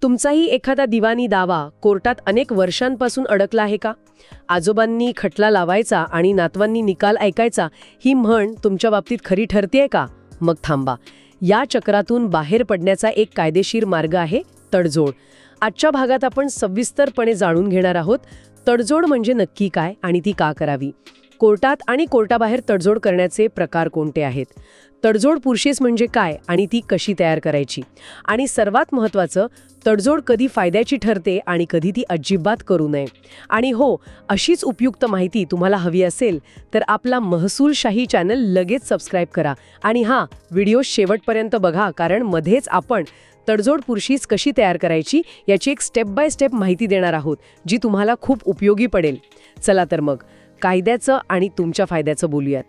तुमचाही एखादा दिवाणी दावा कोर्टात अनेक वर्षांपासून अडकला आहे का? आजोबांनी खटला लावायचा आणि नातवांनी निकाल ऐकायचा ही म्हण तुमच्या बाबतीत खरी ठरतेय का? मग थांबा. या चक्रातून बाहेर पडण्याचा एक कायदेशीर मार्ग आहे तडजोड. आजच्या भागात आपण सविस्तरपणे जाणून घेणार आहोत तडजोड म्हणजे नक्की काय आणि ती का करावी. कोर्टात आणि कोर्टाबाहेर तडजोड करण्याचे प्रकार कोणते आहेत, तडजोड पुरुषेस म्हणजे काय आणि ती कशी तयार करायची, आणि सर्वात महत्त्वाचं, तडजोड कधी फायद्याची ठरते आणि कधी ती अजिबात करू नये. आणि हो, अशीच उपयुक्त माहिती तुम्हाला हवी असेल तर आपला महसूलशाही चॅनल लगेच सबस्क्राईब करा. आणि हां, व्हिडिओ शेवटपर्यंत बघा, कारण मध्येच आपण तडजोड पुरुषीस कशी तयार करायची याची एक स्टेप बाय स्टेप माहिती देणार आहोत, जी तुम्हाला खूप उपयोगी पडेल. चला तर मग कायद्याचं आणि तुमच्या फायद्याचं बोलूयात.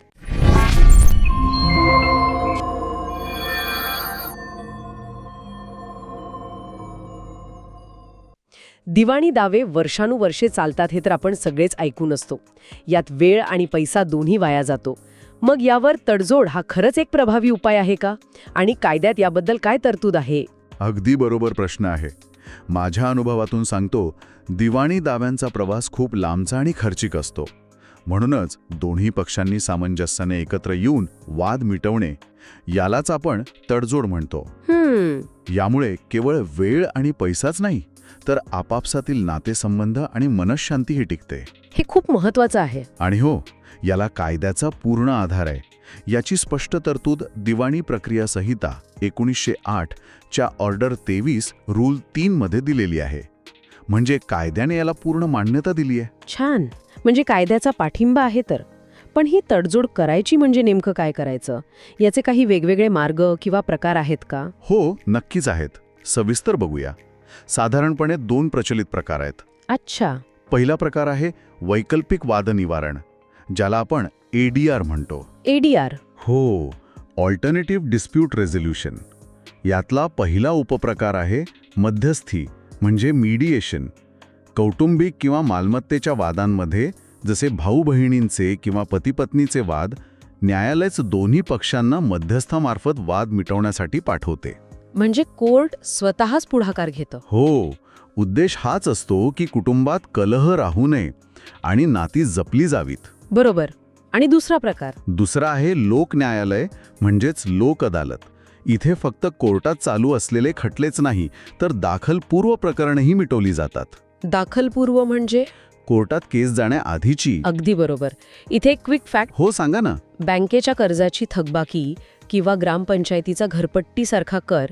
दिवाणी दावे वर्षानुवर्षे चालतात हे तर आपण सगळेच ऐकून असतो. यात वेळ आणि पैसा दोन्ही वाया जातो. मग यावर तडजोड हा खरंच एक प्रभावी उपाय आहे का? आणि कायद्यात याबद्दल काय तरतूद आहे? अगदी बरोबर प्रश्न आहे. माझ्या अनुभवातून सांगतो, दिवाणी दाव्यांचा प्रवास खूप लांबचा आणि खर्चिक असतो. म्हणूनच दोन्ही पक्षांनी सामंजस्याने एकत्र येऊन वाद मिटवणे यालाच आपण तडजोड म्हणतो. यामुळे केवळ वेळ आणि पैसाच नाही, तर आपापसातील नातेसंबंध आणि मनःशांतीही टिकते. हे खूप महत्त्वाचं आहे. आणि हो, याला कायद्याचा पूर्ण आधार आहे. याची स्पष्ट तरतूद दिवाणी प्रक्रिया संहिता 1908 च्या ऑर्डर 23 रूल 3 मध्ये दिलेली आहे. म्हणजे कायद्याने याला पूर्ण मान्यता दिली आहे. छान. म्हणजे कायद्याचा पाठिंबा आहे तर. पण ही तडजोड करायची म्हणजे नेमकं काय करायचं? याचे काही वेगवेगळे मार्ग किंवा प्रकार आहेत का? हो, नक्कीच आहेत. सविस्तर बघूया. साधारणपणे 2 प्रचलित प्रकार आहेत. अच्छा. पहिला प्रकार आहे वैकल्पिक वाद निवारण, ज्याला आपण ADR म्हणतो. ADR? हो, ऑल्टरनेटिव्ह डिस्प्यूट रेझोल्युशन. यातला पहिला उपप्रकार आहे मध्यस्थी म्हणजे मीडिएशन. कौटुंबिक किंवा मालमत्तेच्या वादांमध्ये, जसे भाऊ बहिणींचे किंवा पती-पत्नीचे वाद, न्यायालयच दोन्ही पक्षांना मध्यस्थामार्फत वाद मिटवण्यासाठी पाठवते. म्हणजे कोर्ट स्वतःच पुढाकार घेतं? हो, उद्देश हाच असतो की कुटुंबात कलह राहू नये आणि नाती जपली जावीत. बरोबर. आणि दुसरा प्रकार? दुसरा आहे लोक न्यायालय म्हणजेच लोक अदालत. इथे फक्त कोर्टात चालू असलेले खटलेच नाही, तर दाखलपूर्व प्रकरणही मिटवली जातात. दाखलपूर्व म्हणजे? कोर्टात केस जाण्याआधीची. अगदी बरोबर. इथे एक क्विक फॅक्ट. हो, सांगा ना. बँकेच्या कर्जाची थकबाकी किंवा ग्रामपंचायतीचा घरपट्टीसारखा कर,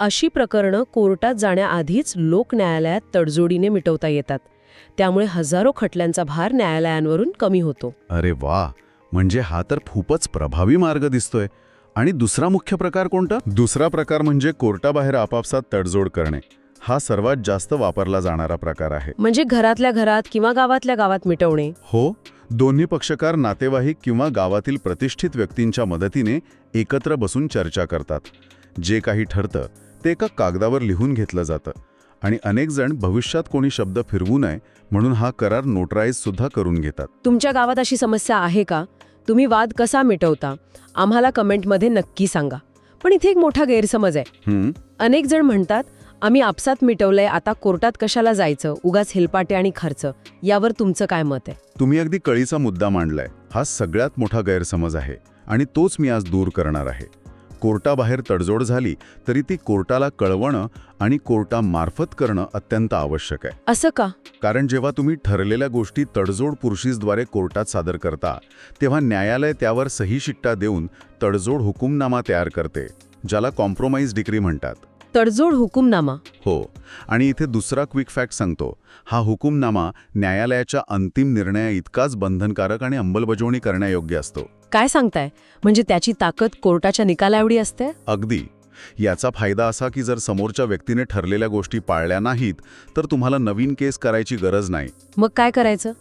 अशी प्रकरणं कोर्टात जाण्याआधीच लोक न्यायालयात तडजोडीने मिटवता येतात. त्यामुळे हजारो खटल्यांचा भार न्यायालयांवरून कमी होतो. अरे वा, म्हणजे हा तर खूपच प्रभावी मार्ग दिसतोय. आणि दुसरा मुख्य प्रकार कोणता? दुसरा प्रकार म्हणजे कोर्टाबाहेर आपापसात तडजोड करणे. हा सर्वात जास्त वापरला जाणारा प्रकार आहे. म्हणजे घरातल्या घरात किंवा गावातल्या गावात मिटवणे? हो, दोन्ही पक्षकार नातेवाईक किंवा गावातील प्रतिष्ठित व्यक्तींच्या मदतीने एकत्र बसून चर्चा करतात. जे काही ठरतं ते एका कागदावर लिहून घेतलं जातं. आणि अनेक जण भविष्यात कोणी शब्द फिरवू नये म्हणून हा करार नोटराईज सुद्धा करून घेतात. तुमच्या गावात अशी समस्या आहे का? तुम्ही वाद कसा मिटवता? आम्हाला कमेंटमध्ये नक्की सांगा. पण इथे एक मोठा गैरसमज आहे. अनेक जण म्हणतात, आम्ही आपसात मिटवलंय, आता कोर्टात कशाला जायचं, उगाच हेलपाटे आणि खर्च. यावर तुमचं काय मत आहे? तुम्ही अगदी कळीचा मुद्दा मांडलाय. हा सगळ्यात मोठा गैरसमज आहे आणि तोच मी आज दूर करणार आहे. कोर्टाबाहेर तडजोड झाली तरी ती कोर्टाला कळवणं आणि कोर्टामार्फत करणं अत्यंत आवश्यक आहे. असं का? कारण जेव्हा तुम्ही ठरलेल्या गोष्टी तडजोड पुरुषीद्वारे कोर्टात सादर करता, तेव्हा न्यायालय त्यावर सही शिक्का देऊन तडजोड हुकुमनामा तयार करते, ज्याला कॉम्प्रोमाइज डिक्री म्हणतात. तडजोड हुकुमनामा? हो. आणि इथे दुसरा क्विक फॅक्ट सांगतो. हा हुकुमनामा न्यायालयाच्या अंतिम निर्णया इतकाच बंधनकारक आणि अंमलबजावणी करण्यायोग्य असतो. काय सांगताय? म्हणजे त्याची ताकद कोर्टाच्या निकालाएवढी असते? अगदी. याचा फायदा असा की जर समोरच्या व्यक्तीने ठरलेल्या गोष्टी पाळल्या नाहीत तर तुम्हाला नवीन केस करायची गरज नाही. मग काय करायचं?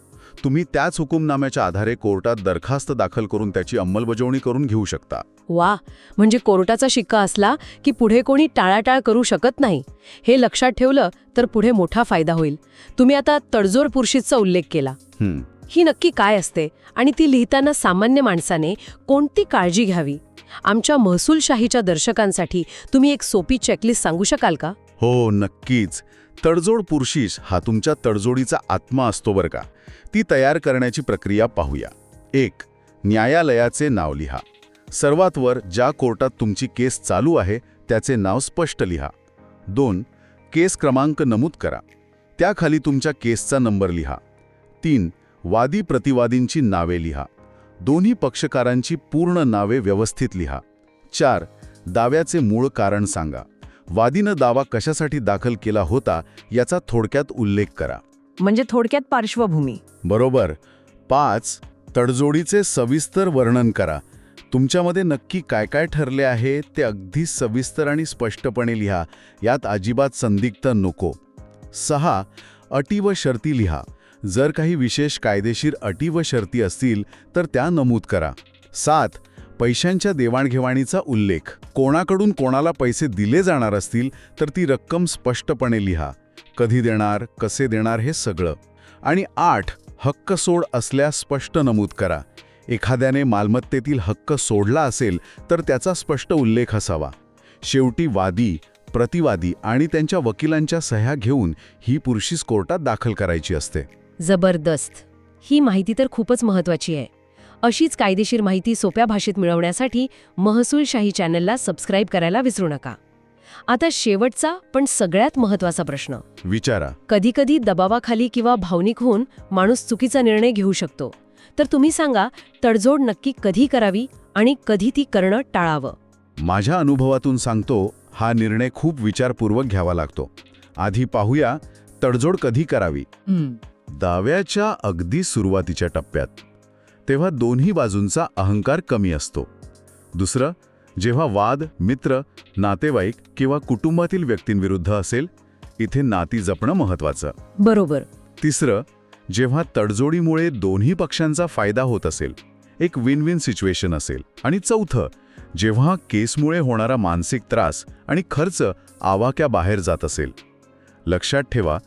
तुम्ही त्याच हुकुमनाम्याच्या आधारे कोर्टात दरखास्त दाखल करून त्याची अंमलबजावणी करून घेऊ शकता. वा, म्हणजे कोर्टाचा शिक्का असला की पुढे कोणी टाळाटाळ करू शकत नाही. हे लक्षात ठेवलं तर पुढे मोठा फायदा होईल. तुम्ही आता तडजोड पुरुषीचा उल्लेख केला. ही नक्की काय असते आणि ती लिहिताना सामान्य माणसाने कोणती काळजी घ्यावी? आमच्या महसूलशाहीच्या दर्शकांसाठी तुम्ही एक सोपी चेकलिस्ट सांगू शकाल का? हो नक्कीच. तडजोड पुरुषीश हा तुमच्या तडजोडीचा आत्मा असतो बरं का. ती तयार करण्याची प्रक्रिया पाहूया. 1. न्यायालयाचे नाव लिहा. सर्वात वर ज्या कोर्टात तुमची केस चालू आहे त्याचे नाव स्पष्ट लिहा. 2. केस क्रमांक नमूद करा. त्याखाली तुमच्या केसचा नंबर लिहा. 3. वादी प्रतिवादींची नावे लिहा. दोन्ही पक्षकारांची पूर्ण नावे व्यवस्थित लिहा. 4. दाव्याचे मूळ कारण सांगा. वादीनं दावा कशासाठी दाखल केला होता याचा थोडक्यात उल्लेख करा. म्हणजे थोडक्यात पार्श्वभूमी. बरोबर. 5. तडजोडीचे सविस्तर वर्णन करा. तुमच्यामध्ये नक्की काय काय ठरले आहे ते अगदी सविस्तर आणि स्पष्टपणे लिहा. यात अजिबात संदिग्ध नको. 6. अटी व शर्ती लिहा. जर काही विशेष कायदेशीर अटी व शर्ती असतील तर त्या नमूद करा. 7. पैशांच्या देवाणघेवाणीचा उल्लेख. कोणाकडून कोणाला पैसे दिले जाणार असतील तर ती रक्कम स्पष्टपणे लिहा. कधी देणार, कसे देणार हे सगळं. आणि 8. हक्क सोड असल्यास स्पष्ट नमूद करा. एखाद्याने मालमत्तेतील हक्क सोडला असेल तर त्याचा स्पष्ट उल्लेख असावा. शेवटी वादी, प्रतिवादी आणि त्यांच्या वकिलांच्या सह्या घेऊन ही पुरुषीस कोर्टात दाखल करायची असते. जबरदस्त. ही माहिती तर खूपच महत्त्वाची आहे. अशीच कायदेशीर माहिती सोप्या भाषेत मिळवण्यासाठी महसूलशाही चॅनलला सबस्क्राईब करायला विसरू नका. आता शेवटचा पण सगळ्यात महत्त्वाचा प्रश्न. विचारा. कधीकधी दबावाखाली किंवा भावनिक होऊन माणूस चुकीचा निर्णय घेऊ शकतो. तर तुम्ही सांगा, तडजोड नक्की कधी करावी आणि कधी ती करणं टाळावं? माझ्या अनुभवातून सांगतो, हा निर्णय खूप विचारपूर्वक घ्यावा लागतो. आधी पाहूया तडजोड कधी करावी. दाव्याच्या अगदी सुरुवातीच्या टप्प्यात. तेव्हा दोन्ही बाजूंचा अहंकार कमी असतो. दुसरं, जेव्हा वाद मित्र, नातेवाईक किंवा कुटुंबातील व्यक्तींविरुद्ध असेल, इथे नाती जपणं महत्त्वाचं. बरोबर. तिसरं, जेव्हा तडजोडीमुळे दोन्ही पक्षांचा फायदा होत असेल, एक विन विन सिच्युएशन असेल. आणि चौथं, जेव्हा केसमुळे होणारा मानसिक त्रास आणि खर्च आवाक्याबाहेर जात असेल. लक्षात ठेवा,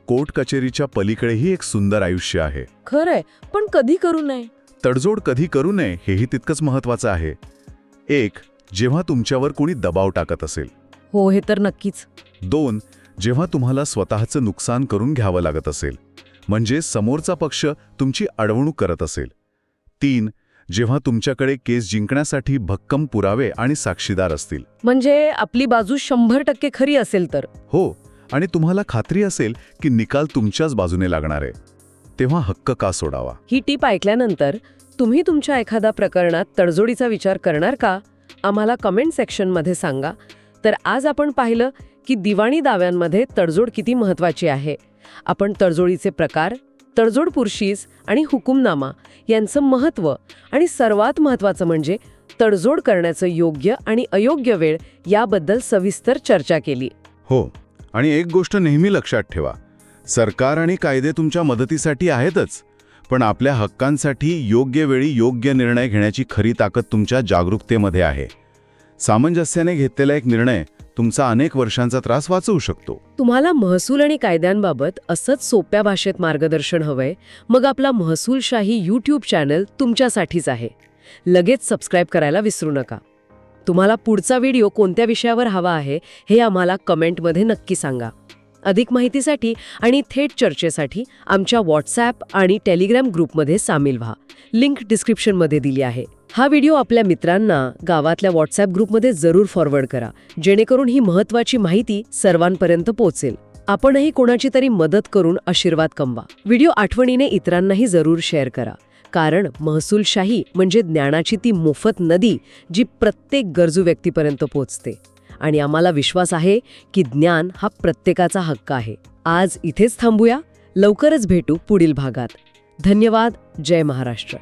कोर्ट कचेरीच्या पलीकडेही एक सुंदर आयुष्य आहे. खरंय, पण कधी करू नये? तडजोड कधी करू नये हेही तितकंच महत्त्वाचं आहे. 1. जेव्हा तुमच्यावर कोणी दबाव टाकत असेल. हो, हे तर नक्कीच. 2. जेव्हा तुम्हाला स्वतःचं नुकसान करून घ्यावं लागत असेल, म्हणजे समोरचा पक्ष तुमची अडवणूक करत असेल. 3. जेव्हा तुमच्याकडे केस जिंकण्यासाठी भक्कम पुरावे आणि साक्षीदार असतील. म्हणजे आपली बाजू 100% खरी असेल तर. हो, आणि तुम्हाला खात्री असेल की निकाल तुमच्याच बाजूने लागणार आहे. तेव्हा हक्क का सोडावा? ही टीप ऐकल्यानंतर तुम्ही तुमच्या एखाद्या प्रकरणात तडजोडीचा विचार करणार का? आम्हाला कमेंट सेक्शनमध्ये सांगा. तर आज आपण पाहिलं की दिवाणी दाव्यांमध्ये तडजोड किती महत्त्वाची आहे. आपण तडजोडीचे प्रकार, तडजोड पुरुषीस आणि हुकुमनामा यांचं महत्त्व आणि सर्वात महत्त्वाचं म्हणजे तडजोड करण्याचं योग्य आणि अयोग्य वेळ याबद्दल सविस्तर चर्चा केली. हो, आणि एक गोष्ट नेहमी लक्षात ठेवा, सरकार आणि कायदे तुमच्या मदतीसाठी आहेतच, पण आपल्या हक्कांसाठी योग्य वेळी योग्य निर्णय घेण्याची खरी ताकद तुमच्या जागरूकतेमध्ये आहे. सामंजस्याने घेतलेला एक निर्णय तुमचा अनेक वर्षांचा त्रास वाचवू शकतो. तुम्हाला महसूल आणि कायद्यांबाबत असंच सोप्या भाषेत मार्गदर्शन हवंय? मग आपला महसूलशाही यूट्यूब चॅनल तुमच्यासाठीच आहे. लगेच सबस्क्राईब करायला विसरू नका. तुम्हाला पुढचा व्हिडिओ कोणत्या विषयावर हवा आहे हे आम्हाला कमेंटमध्ये नक्की सांगा. अधिक माहितीसाठी आणि थेट चर्चेसाठी आमच्या व्हॉट्सॲप आणि टेलिग्राम ग्रुपमध्ये सामील व्हा. लिंक डिस्क्रिप्शनमध्ये दिली आहे. हा व्हिडिओ आपल्या मित्रांना गावातल्या व्हॉट्सॲप ग्रुपमध्ये जरूर फॉरवर्ड करा, जेणेकरून ही महत्त्वाची माहिती सर्वांपर्यंत पोहोचेल. आपणही कोणाची तरी मदत करून आशीर्वाद कमवा. व्हिडिओ आठवणीने इतरांनाही जरूर शेअर करा, कारण महसूलशाही म्हणजे ज्ञानाची ती मोफत नदी जी प्रत्येक गरजू व्यक्तीपर्यंत पोहोचते. आणि आम्हाला विश्वास आहे की ज्ञान हा प्रत्येकाचा हक्क आहे. आज इथेच थांबूया. लवकरच भेटू पुढील भागात. धन्यवाद. जय महाराष्ट्र.